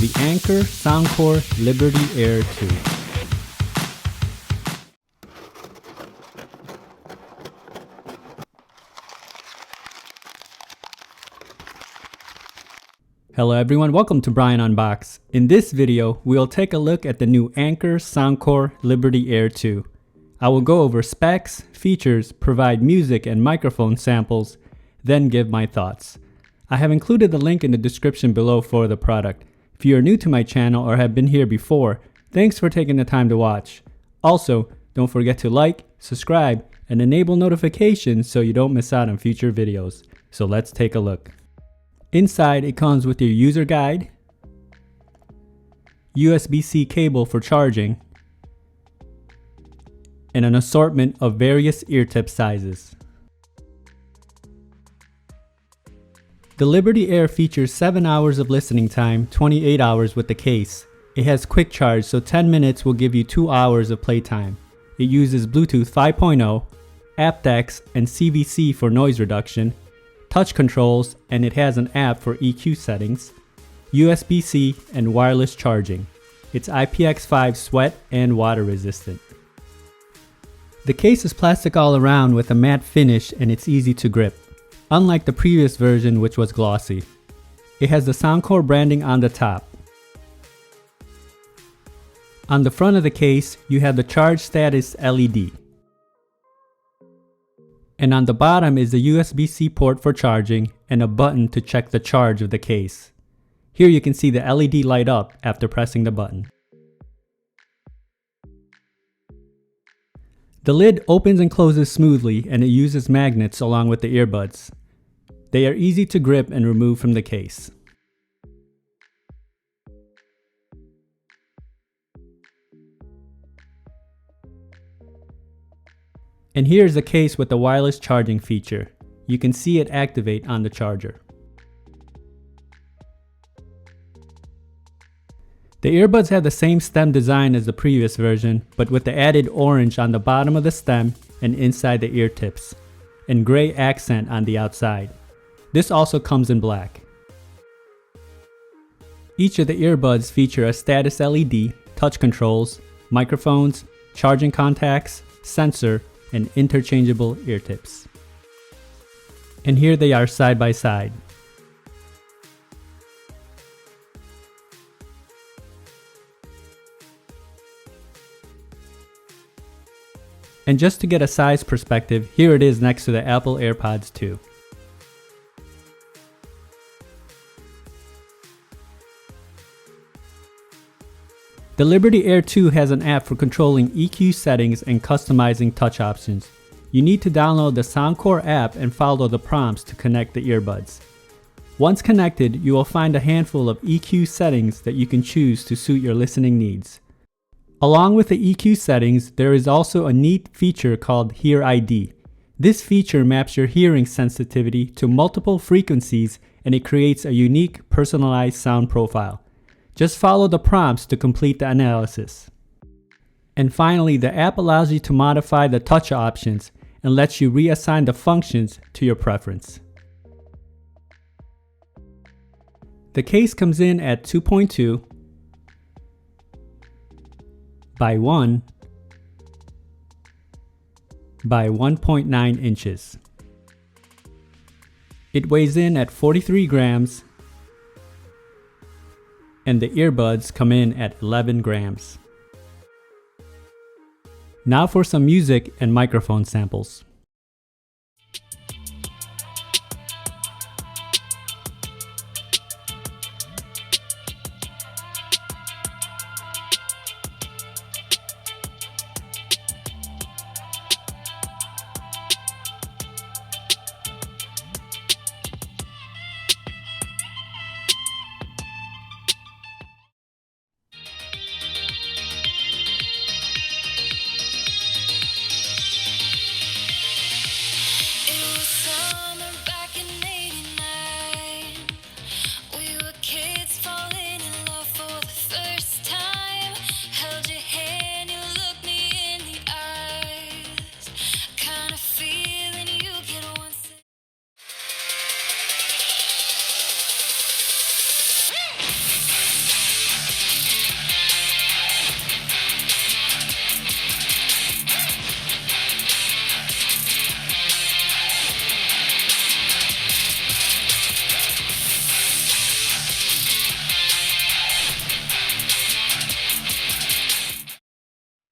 the Anker Soundcore Liberty Air 2. Hello everyone, welcome to Brian Unboxed. In this video, we'll take a look at the new Anker Soundcore Liberty Air 2. I will go over specs, features, provide music and microphone samples, then give my thoughts. I have included the link in the description below for the product. If you are new to my channel or have been here before, thanks for taking the time to watch. Also, don't forget to like, subscribe, and enable notifications so you don't miss out on future videos. So let's take a look. Inside, it comes with your user guide, USB-C cable for charging, and an assortment of various ear tip sizes. The Liberty Air features 7 hours of listening time, 28 hours with the case. It has quick charge, so 10 minutes will give you 2 hours of playtime. It uses Bluetooth 5.0, aptX, and CVC for noise reduction, touch controls, and it has an app for EQ settings, USB-C, and wireless charging. It's IPX5 sweat and water resistant. The case is plastic all around with a matte finish and it's easy to grip, unlike the previous version which was glossy. It has the Soundcore branding on the top. On the front of the case, you have the charge status LED. And on the bottom is the USB-C port for charging and a button to check the charge of the case. Here you can see the LED light up after pressing the button. The lid opens and closes smoothly and it uses magnets along with the earbuds. They are easy to grip and remove from the case. And here's the case with the wireless charging feature. You can see it activate on the charger. The earbuds have the same stem design as the previous version, but with the added orange on the bottom of the stem and inside the ear tips, and gray accent on the outside. This also comes in black. Each of the earbuds feature a status LED, touch controls, microphones, charging contacts, sensor, and interchangeable ear tips. And here they are side by side. And just to get a size perspective, here it is next to the Apple AirPods 2. The Liberty Air 2 has an app for controlling EQ settings and customizing touch options. You need to download the Soundcore app and follow the prompts to connect the earbuds. Once connected, you will find a handful of EQ settings that you can choose to suit your listening needs. Along with the EQ settings, there is also a neat feature called Hear ID. This feature maps your hearing sensitivity to multiple frequencies and it creates a unique personalized sound profile. Just follow the prompts to complete the analysis. And finally, the app allows you to modify the touch options and lets you reassign the functions to your preference. The case comes in at 2.2 by 1 by 1.9 inches. It weighs in at 43 grams and the earbuds come in at 11 grams. Now for some music and microphone samples.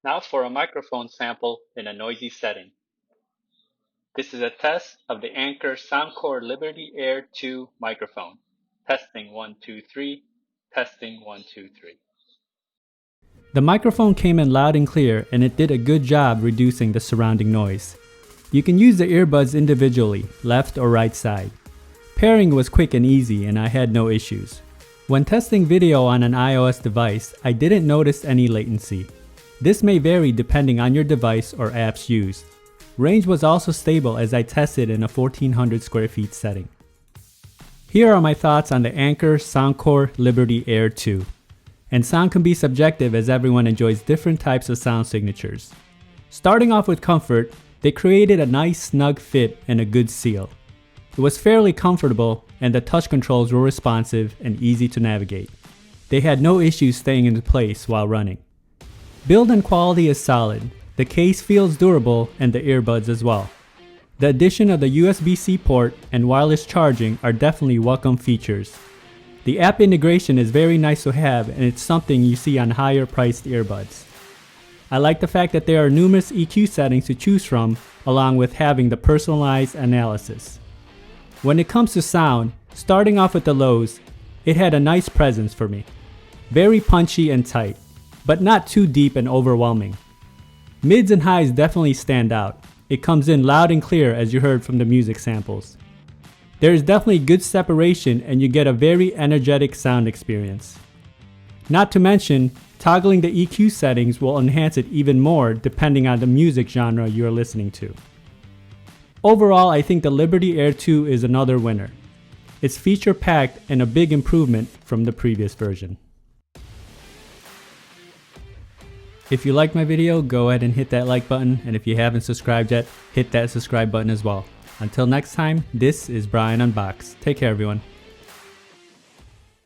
Now for a microphone sample in a noisy setting. This is a test of the Anker Soundcore Liberty Air 2 microphone. Testing 1, 2, 3. Testing 1, 2, 3. The microphone came in loud and clear, and it did a good job reducing the surrounding noise. You can use the earbuds individually, left or right side. Pairing was quick and easy, and I had no issues. When testing video on an iOS device, I didn't notice any latency. This may vary depending on your device or apps used. Range was also stable as I tested in a 1400 square feet setting. Here are my thoughts on the Anker Soundcore Liberty Air 2. And sound can be subjective as everyone enjoys different types of sound signatures. Starting off with comfort, they created a nice snug fit and a good seal. It was fairly comfortable and the touch controls were responsive and easy to navigate. They had no issues staying in place while running. Build and quality is solid. The case feels durable and the earbuds as well. The addition of the USB-C port and wireless charging are definitely welcome features. The app integration is very nice to have and it's something you see on higher priced earbuds. I like the fact that there are numerous EQ settings to choose from along with having the personalized analysis. When it comes to sound, starting off with the lows, it had a nice presence for me. Very punchy and tight, but not too deep and overwhelming. Mids and highs definitely stand out. It comes in loud and clear as you heard from the music samples. There is definitely good separation and you get a very energetic sound experience. Not to mention, toggling the EQ settings will enhance it even more depending on the music genre you are listening to. Overall, I think the Liberty Air 2 is another winner. It's feature-packed and a big improvement from the previous version. If you liked my video, go ahead and hit that like button, and if you haven't subscribed yet, hit that subscribe button as well. Until next time, this is Brian Unboxed. Take care, everyone.